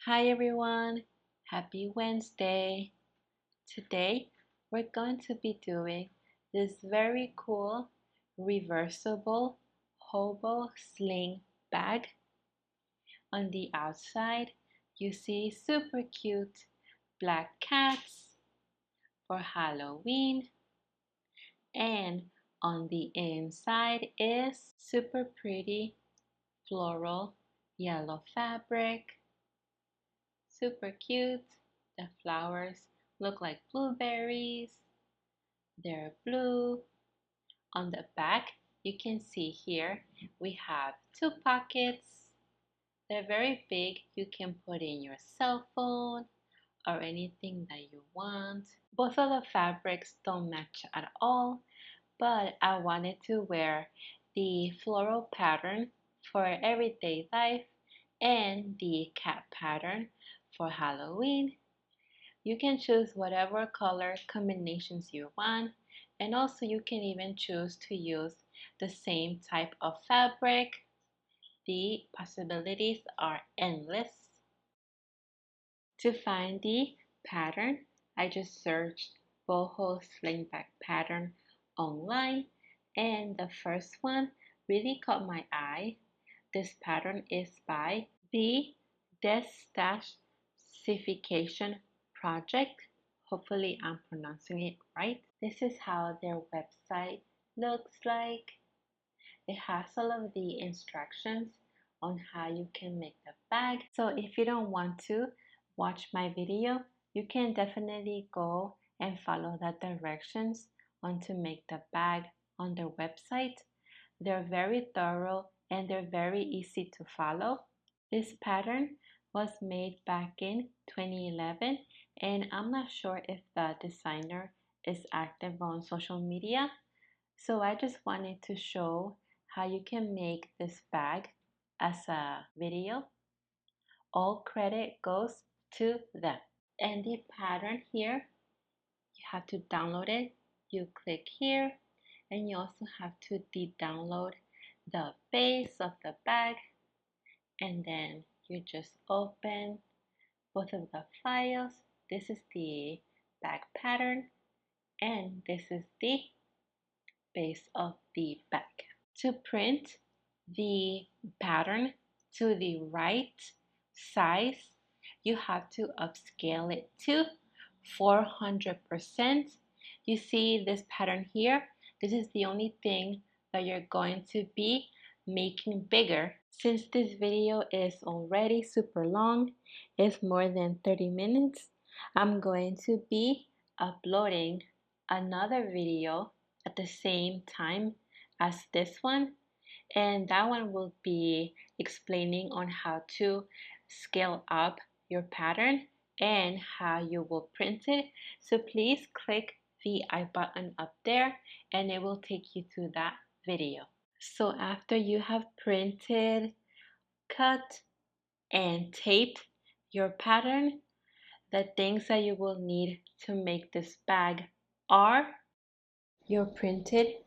Hi everyone, happy Wednesday. Today we're going to be doing this very cool reversible hobo sling bag. On the outside you see super cute black cats for Halloween, and on the inside is super pretty floral yellow fabric. Super cute. The flowers look like blueberries. They're blue. On the back, you can see here we have two pockets. They're very big. You can put in your cell phone or anything that you want. Both of the fabrics don't match at all, but I wanted to wear the floral pattern for everyday life and the cat pattern for Halloween. You can choose whatever color combinations you want, and also you can even choose to use the same type of fabric. The possibilities are endless. To find the pattern, I just searched Boho Sling bag pattern online, and the first one really caught my eye. This pattern is by the Destashification Project. Hopefully I'm pronouncing it right. This is how their website looks like. It has all of the instructions on how you can make the bag. So if you don't want to watch my video, you can definitely go and follow the directions on to make the bag on their website. They're very thorough and they're very easy to follow. This pattern was made back in 2011, and I'm not sure if the designer is active on social media. So I just wanted to show how you can make this bag as a video. All credit goes to them. And the pattern here, you have to download it. You click here, and you also have to download the base of the bag, and then you just open both of the files. This is the bag pattern, and this is the base of the bag. To print the pattern to the right size, you have to upscale it to 400%. You see this pattern here? This is the only thing that you're going to be making bigger. Since this video is already super long, it's more than 30 minutes, I'm going to be uploading another video at the same time as this one, and that one will be explaining on how to scale up your pattern and how you will print it. So please click the I button up there and it will take you to that video. So after you have printed, cut, and taped your pattern, the things that you will need to make this bag are your printed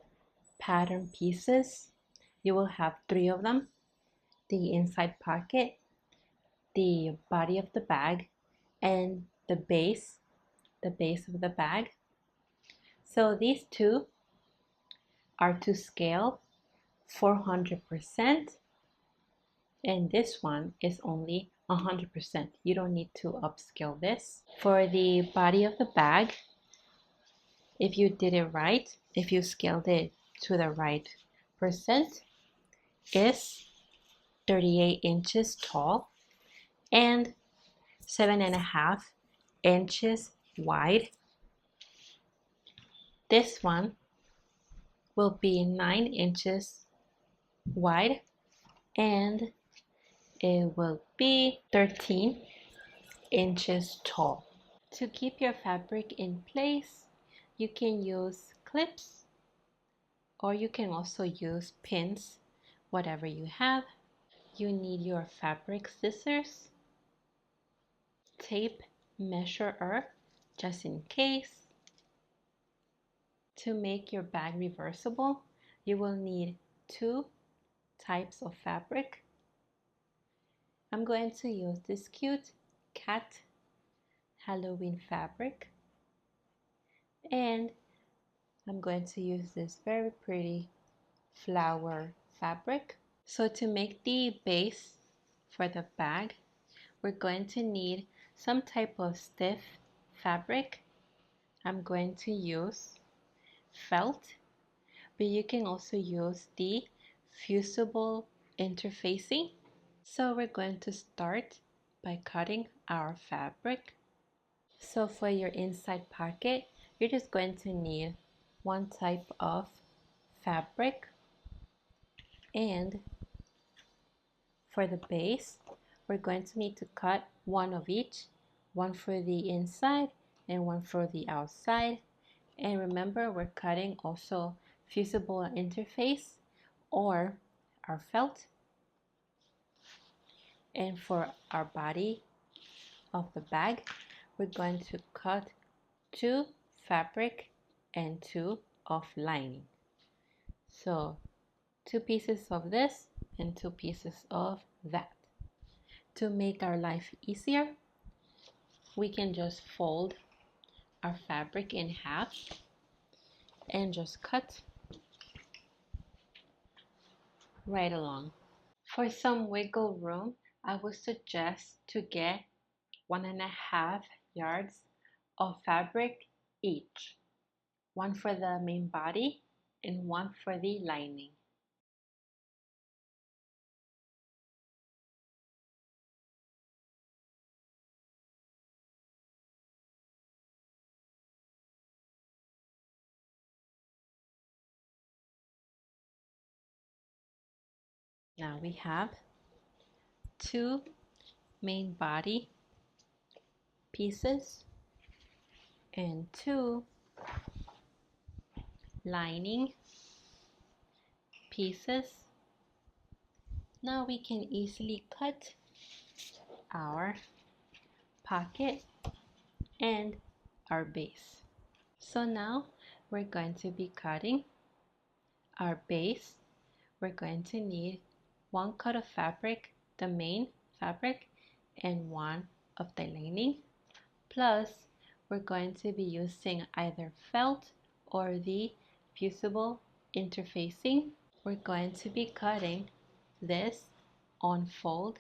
pattern pieces. You will have 3 of them: the inside pocket, the body of the bag, and the base of the bag. So these two are to scale 400%, and this one is only 100%. You don't need to upscale this. For the body of the bag, if you did it right, if you scaled it to the right percent, is 38 inches tall and 7.5 inches wide. This one will be 9 inches wide and it will be 13 inches tall. To keep your fabric in place, you can use clips or you can also use pins, whatever you have. You need your fabric scissors, tape measurer just in case. To make your bag reversible, you will need 2 types of fabric. I'm going to use this cute cat Halloween fabric, and I'm going to use this very pretty flower fabric. So to make the base for the bag, we're going to need some type of stiff fabric. I'm going to use felt, but you can also use the fusible interfacing. So we're going to start by cutting our fabric. So for your inside pocket, you're just going to need one type of fabric, and for the base, we're going to need to cut one of each, one for the inside and one for the outside. And remember, we're cutting also fusible interface or our felt. And for our body of the bag, we're going to cut 2 fabric and 2 of lining. So 2 pieces of this and 2 pieces of that. To make our life easier, we can just fold our fabric in half and just cut right along. For some wiggle room, I would suggest to get 1.5 yards of fabric each, one for the main body and one for the lining. Now we have 2 main body pieces and 2 lining pieces. Now we can easily cut our pocket and our base. So now we're going to be cutting our base. We're going to need 1 cut of fabric, the main fabric, and 1 of the lining. Plus, we're going to be using either felt or the fusible interfacing. We're going to be cutting this on fold,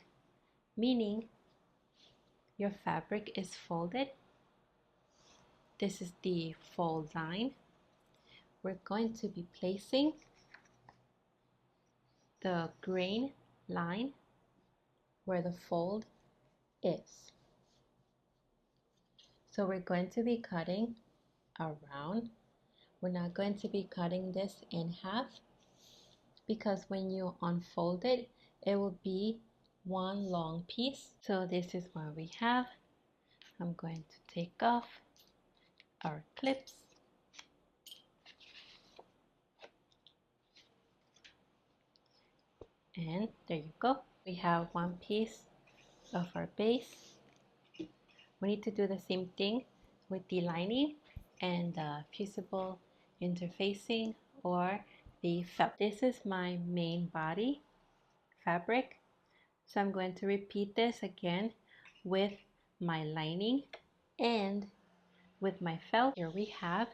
meaning your fabric is folded. This is the fold line. We're going to be placing the grain line where the fold is. So we're going to be cutting around. We're not going to be cutting this in half, because when you unfold it, it will be one long piece. So this is what we have. I'm going to take off our clips. And there you go. We have one piece of our base. We need to do the same thing with the lining and the fusible interfacing or the felt. This is my main body fabric. So I'm going to repeat this again with my lining and with my felt. Here we have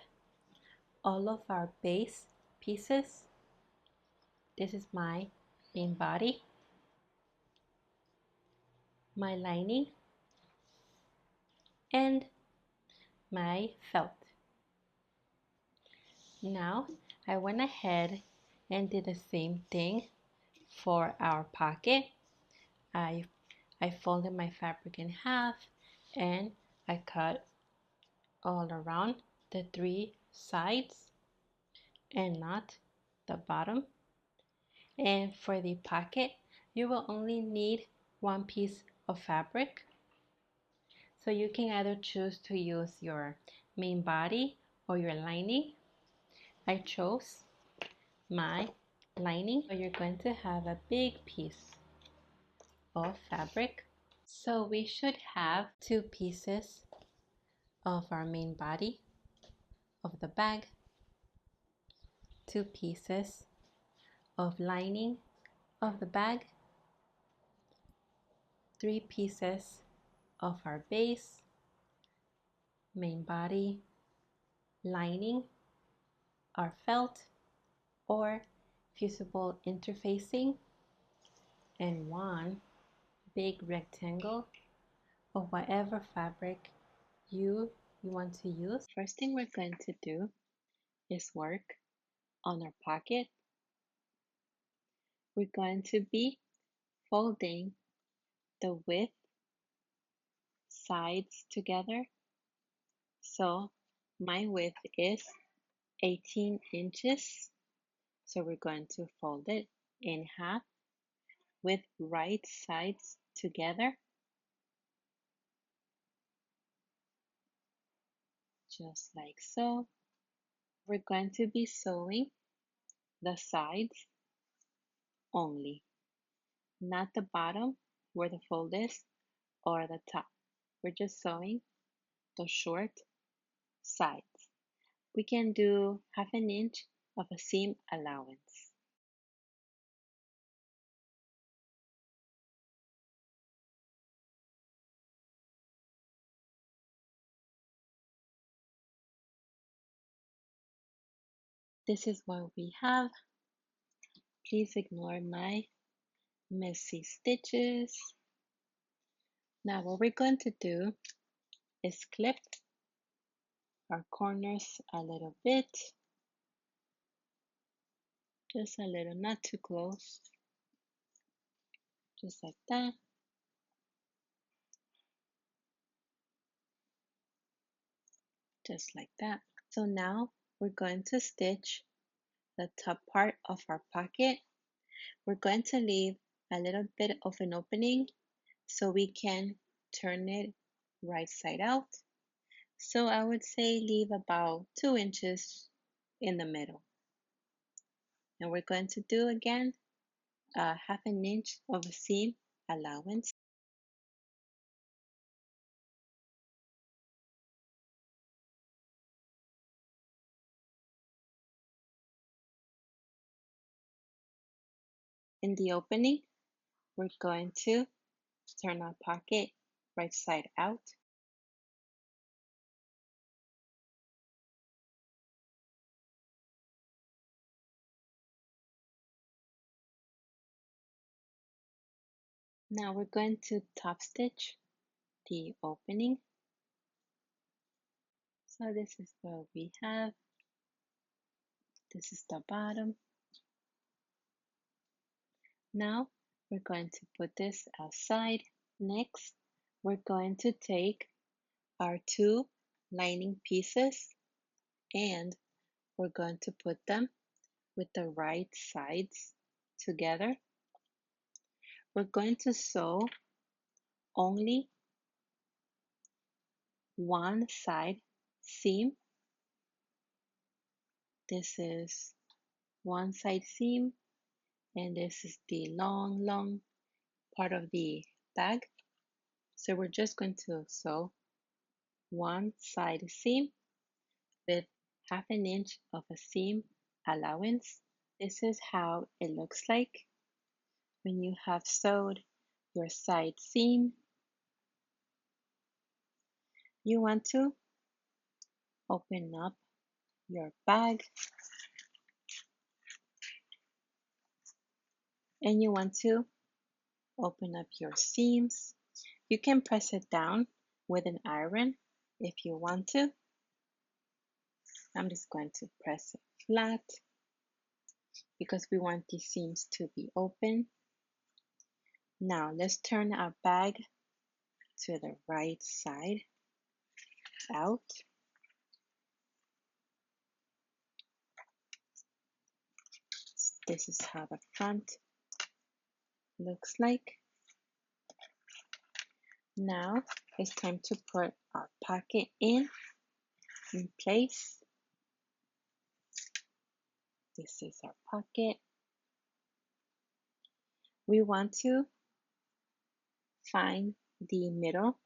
all of our base pieces. This is my main body, my lining, and my felt. Now I went ahead and did the same thing for our pocket. I folded my fabric in half and I cut all around the 3 sides and not the bottom. And for the pocket, you will only need 1 piece of fabric. So you can either choose to use your main body or your lining. I chose my lining. So you're going to have a big piece of fabric. So we should have 2 pieces of our main body of the bag, 2 pieces of lining of the bag, 3 pieces of our base, main body, lining, our felt or fusible interfacing, and one big rectangle of whatever fabric you want to use. First thing we're going to do is work on our pocket. We're going to be folding the width sides together. So my width is 18 inches. So we're going to fold it in half with right sides together. Just like so. We're going to be sewing the sides only, not the bottom where the fold is or the top. We're just sewing the short sides. We can do half an inch of a seam allowance. This is what we have. Please ignore my messy stitches. Now what we're going to do is clip our corners a little bit, just a little, not too close, just like that. Just like that. So now we're going to stitch the top part of our pocket. We're going to leave a little bit of an opening so we can turn it right side out. So I would say leave about 2 inches in the middle. And we're going to do again half an inch of a seam allowance. In the opening, we're going to turn our pocket right side out. Now we're going to top stitch the opening. So this is what we have. This is the bottom. Now we're going to put this outside. Next, we're going to take our 2 lining pieces and we're going to put them with the right sides together. We're going to sew only one side seam. This is one side seam and this is the long part of the bag. So we're just going to sew one side seam with half an inch of a seam allowance. This is how it looks like when you have sewed your side seam. You want to open up your bag and you want to open up your seams. You can press it down with an iron if you want to. I'm just going to press it flat because we want these seams to be open. Now let's turn our bag to the right side out. This is how the front looks like. Now it's time to put our pocket in place. This is our pocket. We want to find the middle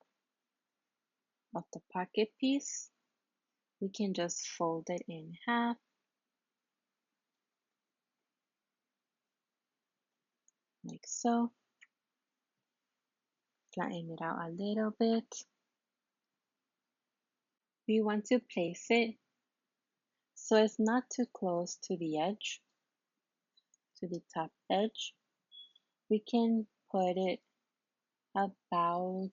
of the pocket piece. We can just fold it in half. Like so. Flatten it out a little bit. We want to place it so it's not too close to the edge, to the top edge. We can put it about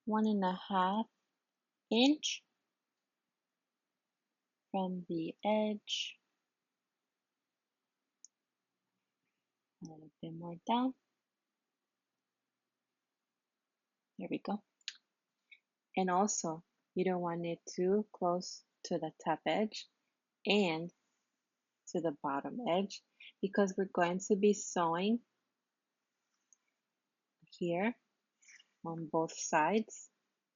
1.5 inch from the edge. A little bit more down. There we go. And also, you don't want it too close to the top edge and to the bottom edge because we're going to be sewing here on both sides.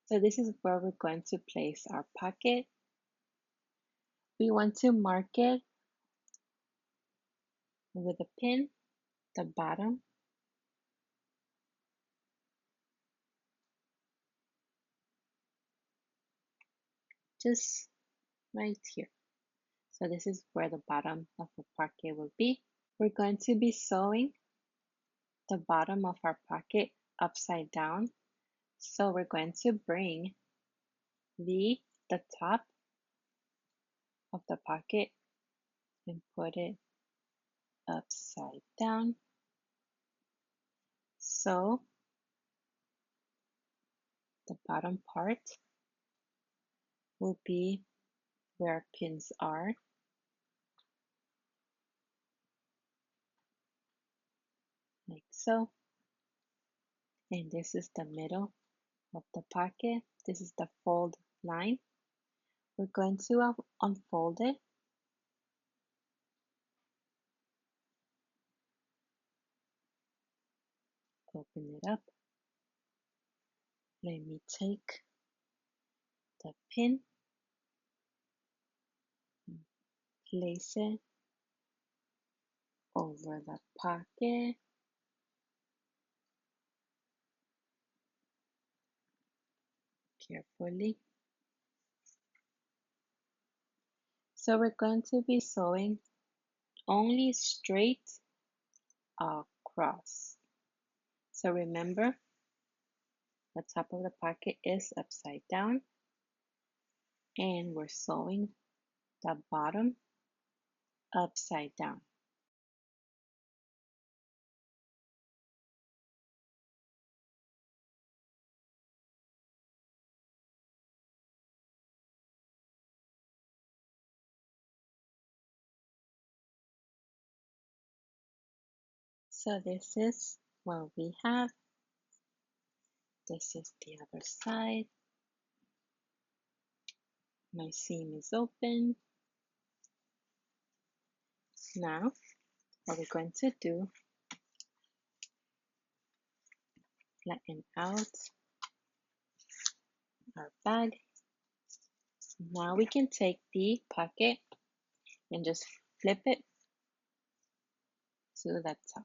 So this is where we're going to place our pocket. We want to mark it with a pin, the bottom. Just right here. So this is where the bottom of the pocket will be. We're going to be sewing the bottom of our pocket upside down. So we're going to bring the top of the pocket and put it upside down. So the bottom part will be where our pins are. Like so. And this is the middle of the pocket. This is the fold line. We're going to unfold it. Open it up. Let me take the pin and place it over the pocket. Carefully. So we're going to be sewing only straight across. So remember, the top of the pocket is upside down and we're sewing the bottom upside down. So this is what we have. This is the other side. My seam is open. Now, what we're going to do, flatten out our bag. Now we can take the pocket and just flip it to the top.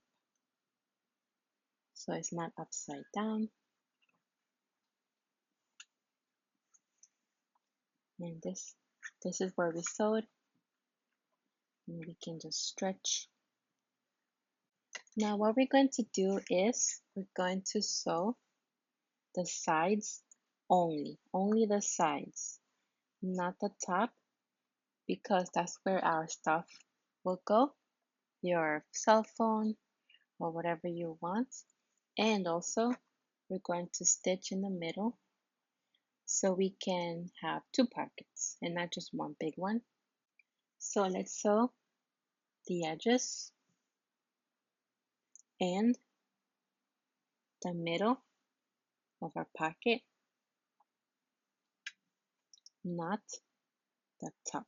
So it's not upside down. And this is where we sewed. And we can just stretch. Now what we're going to do is we're going to sew the sides only the sides, not the top, because that's where our stuff will go, your cell phone or whatever you want. And also we're going to stitch in the middle so we can have two pockets and not just one big one. So let's sew the edges and the middle of our pocket, not the top.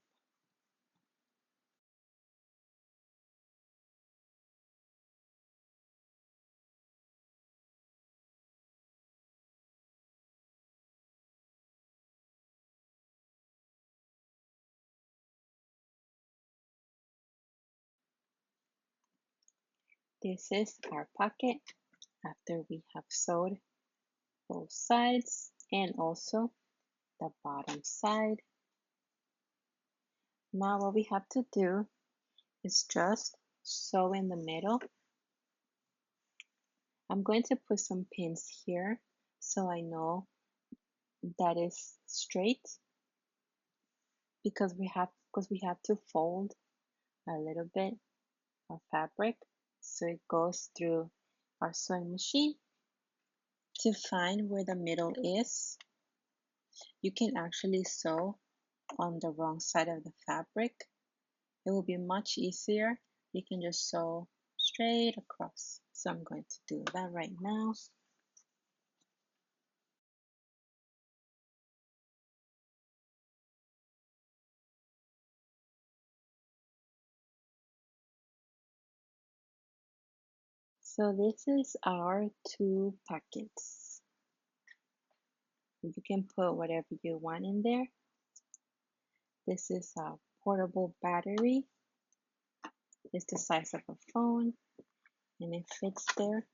This is our pocket after we have sewed both sides and also the bottom side. Now what we have to do is just sew in the middle I'm going to put some pins here so I know that is straight because we have to fold a little bit of fabric so it goes through our sewing machine. To find where the middle is, you can actually sew on the wrong side of the fabric. It will be much easier. You can just sew straight across. So I'm going to do that right now. So this is our 2 pockets. You can put whatever you want in there. This is a portable battery. It's the size of a phone and it fits there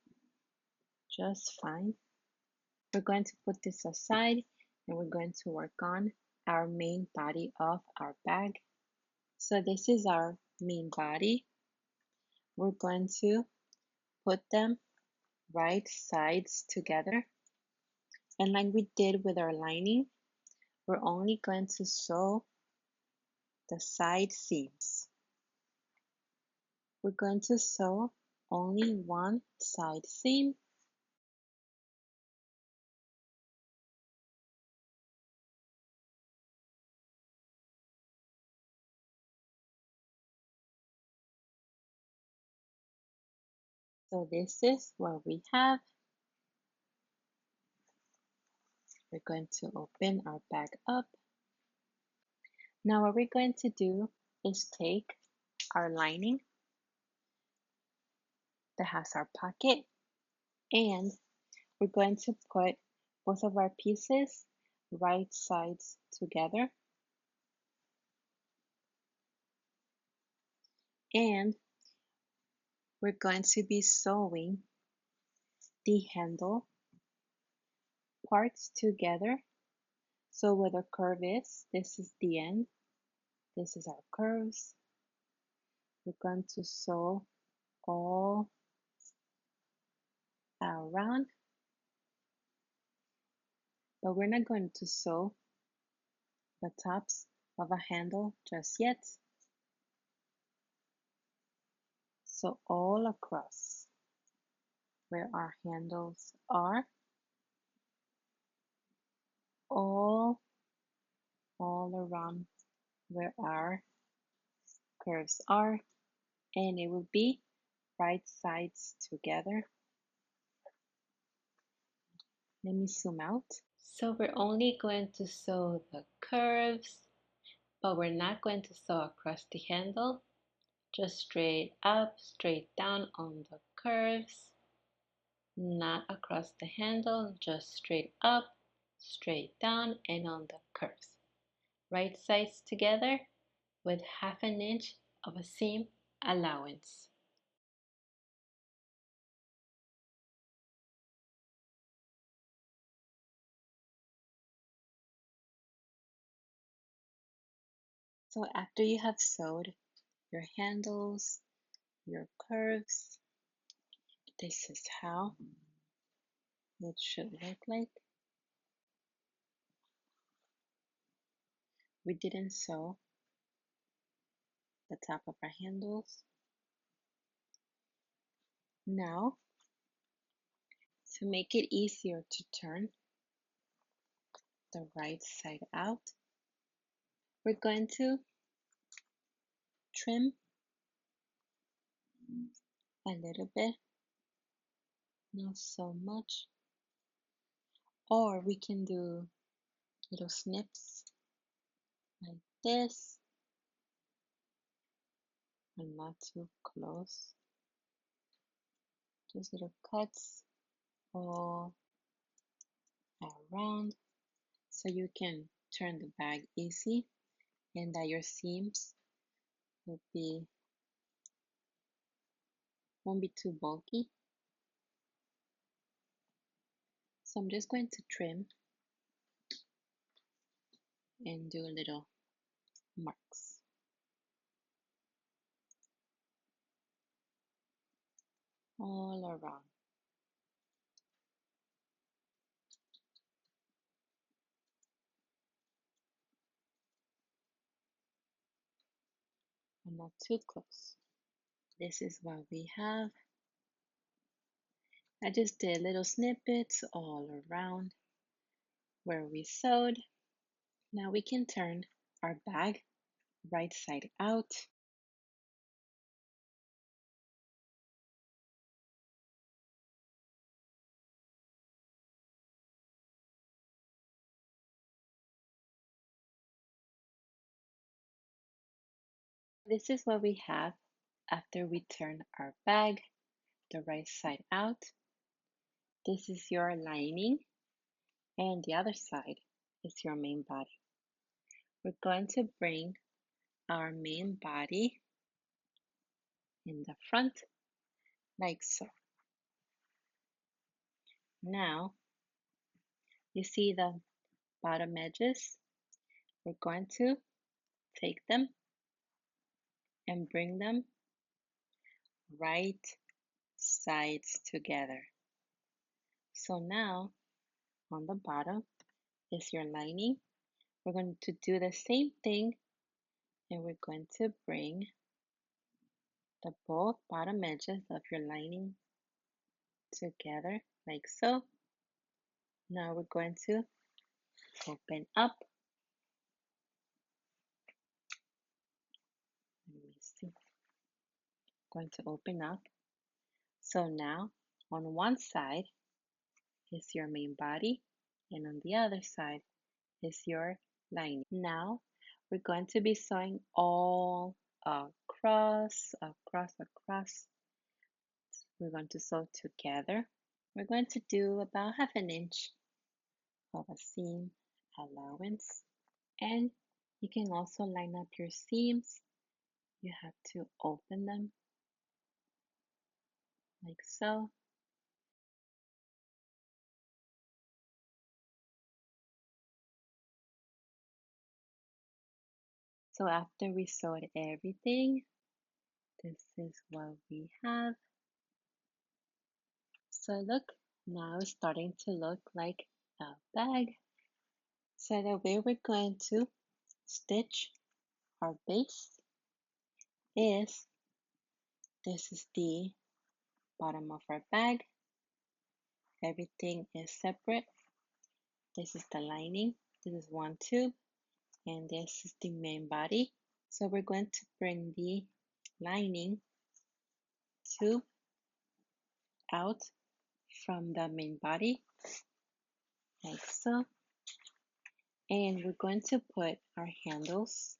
just fine. We're going to put this aside and we're going to work on our main body of our bag. So this is our main body. We're going to put them right sides together. And like we did with our lining, we're only going to sew the side seams. We're going to sew only one side seam. So this is what we have. We're going to open our bag up. Now what we're going to do is take our lining that has our pocket and we're going to put both of our pieces right sides together, and we're going to be sewing the handle parts together. So where the curve is, this is the end, this is our curves. We're going to sew all around, but we're not going to sew the tops of a handle just yet. So all across where our handles are, all around where our curves are, and it will be right sides together. Let me zoom out. So we're only going to sew the curves, but we're not going to sew across the handle, just straight up, straight down on the curves, not across the handle, just straight up, straight down, and on the curves. Right sides together with 1/2 inch of a seam allowance. So after you have sewed your handles, your curves, this is how it should look like. We didn't sew the top of our handles. Now, to make it easier to turn the right side out, we're going to trim a little bit, not so much, or we can do little snips like this, and not too close, just little cuts all around so you can turn the bag easy and that your seams will be won't be too bulky. So I'm just going to trim and do little marks all around. but not too close. This is what we have. I just did little snippets all around where we sewed. Now we can turn our bag right side out. This is what we have after we turn our bag the right side out. This is your lining, and the other side is your main body. We're going to bring our main body in the front like so. Now, you see the bottom edges? We're going to take them and bring them right sides together. So now, on the bottom is your lining. We're going to do the same thing, and we're going to bring the both bottom edges of your lining together like so. Now we're going to open up. Let me see. Going to open up. So now on one side is your main body, and on the other side is your lining. Now we're going to be sewing all across. We're going to sew together. We're going to do about half an inch of a seam allowance, and you can also line up your seams. You have to open them like so. So after we sewed everything, this is what we have. So look, now it's starting to look like a bag. So the way we're going to stitch our base is, this is the bottom of our bag. Everything is separate. This is the lining. This is one tube, and this is the main body. So we're going to bring the lining tube out from the main body like so, and we're going to put our handles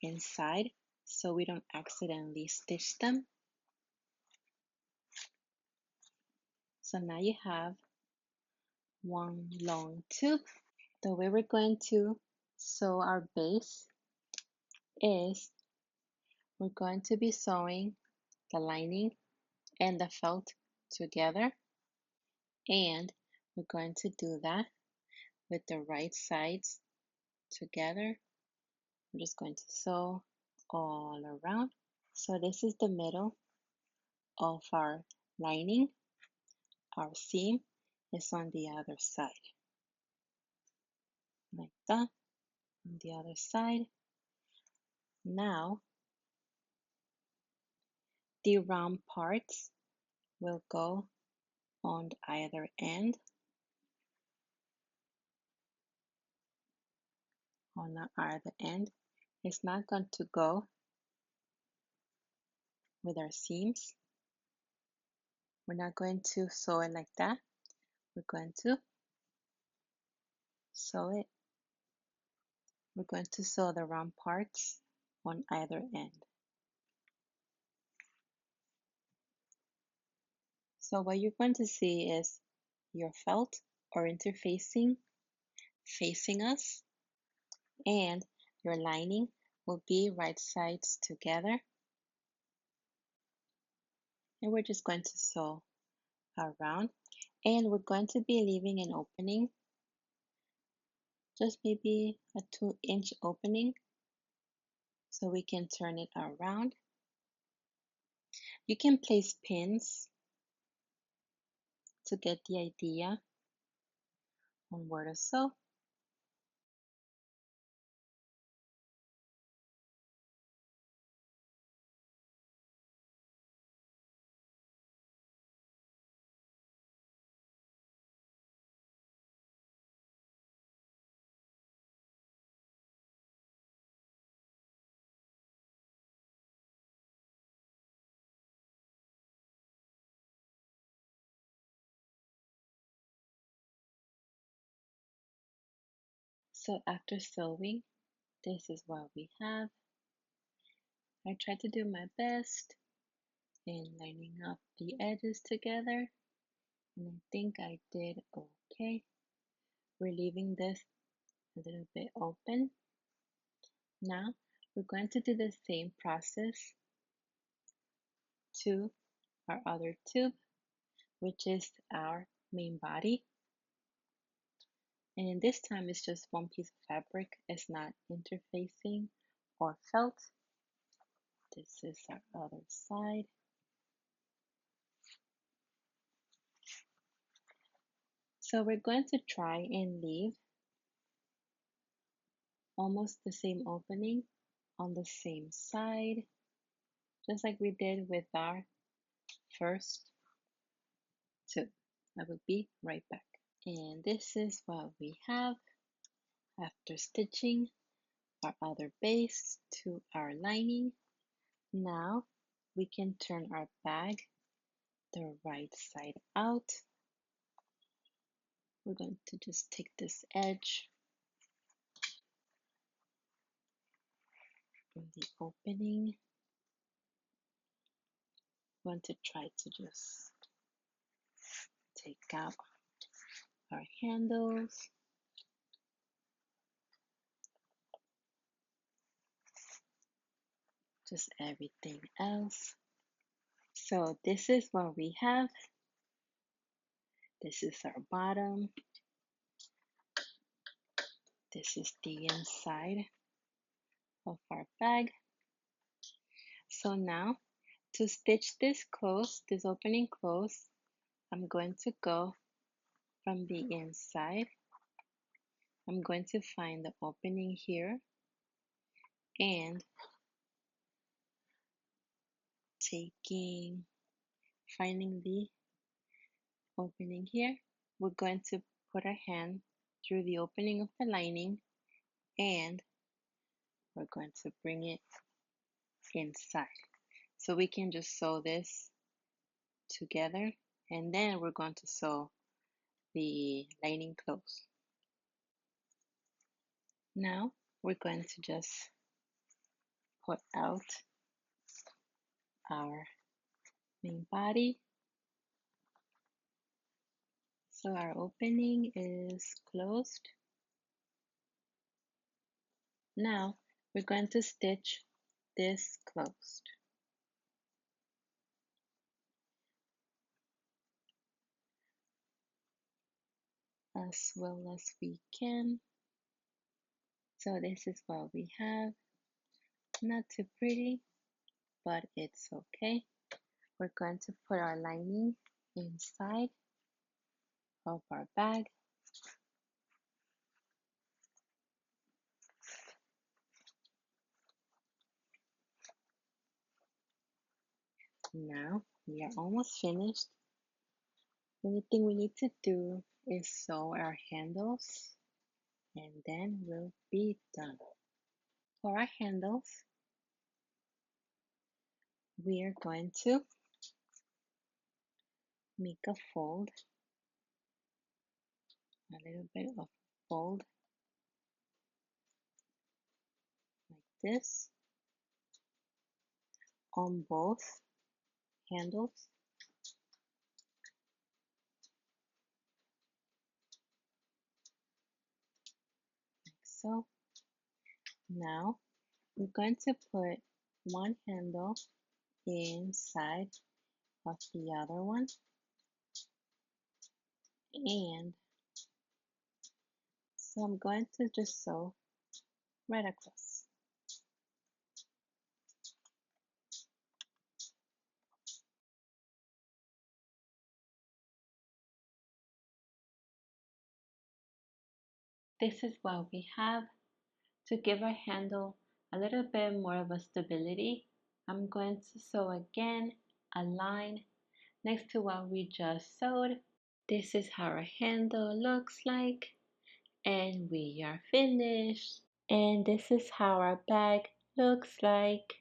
inside so we don't accidentally stitch them. So now you have one long tube. The way we're going to sew our base is, we're going to be sewing the lining and the felt together, and we're going to do that with the right sides together. I'm just going to sew all around. So this is the middle of our lining. Our seam is on the other side, like that, on the other side. Now the round parts will go on either end. On either end, it's not going to go with our seams. We're not going to sew it like that. We're going to sew it. We're going to sew the round parts on either end. So what you're going to see is your felt or interfacing facing us, and your lining will be right sides together. And we're just going to sew around, and we're going to be leaving an opening, just maybe a 2-inch opening, so we can turn it around. You can place pins to get the idea on where to sew. So after sewing, this is what we have. I tried to do my best in lining up the edges together, and I think I did okay. We're leaving this a little bit open. Now we're going to do the same process to our other tube, which is our main body. And this time it's just one piece of fabric. It's not interfacing or felt. This is our other side. So we're going to try and leave almost the same opening on the same side, just like we did with our first two. I will be right back. And this is what we have after stitching our other base to our lining. Now we can turn our bag the right side out. We're going to just take this edge from the opening. We want to try to just take out our handles. Just everything else. So this is what we have. This is our bottom. This is the inside of our bag. So now to stitch this close, this opening close, I'm going to go from the inside. I'm going to find the opening here and finding the opening here, we're going to put our hand through the opening of the lining and we're going to bring it inside. So we can just sew this together and then we're going to sew the lining close. Now we're going to just put out our main body. So our opening is closed. Now we're going to stitch this closed. As well as we can. So this is what we have. Not too pretty, but it's okay. We're going to put our lining inside of our bag. Now we are almost finished. The only thing we need to do is sew our handles and then we'll be done. For our handles, we are going to make a fold, a little bit of fold like this on both handles. Like so. Now we're going to put one handle inside of the other one and so I'm going to just sew right across. This is what we have. To give our handle a little bit more of a stability, I'm going to sew again a line next to what we just sewed. This is how our handle looks like and we are finished. And this is how our bag looks like.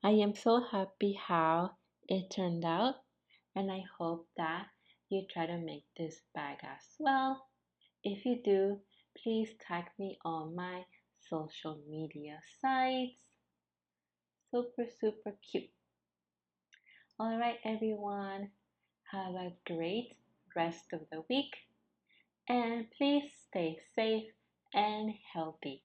I am so happy how it turned out and I hope that you try to make this bag as well. If you do, please tag me on my social media sites. Super, super cute. All right, everyone. Have a great rest of the week and please stay safe and healthy.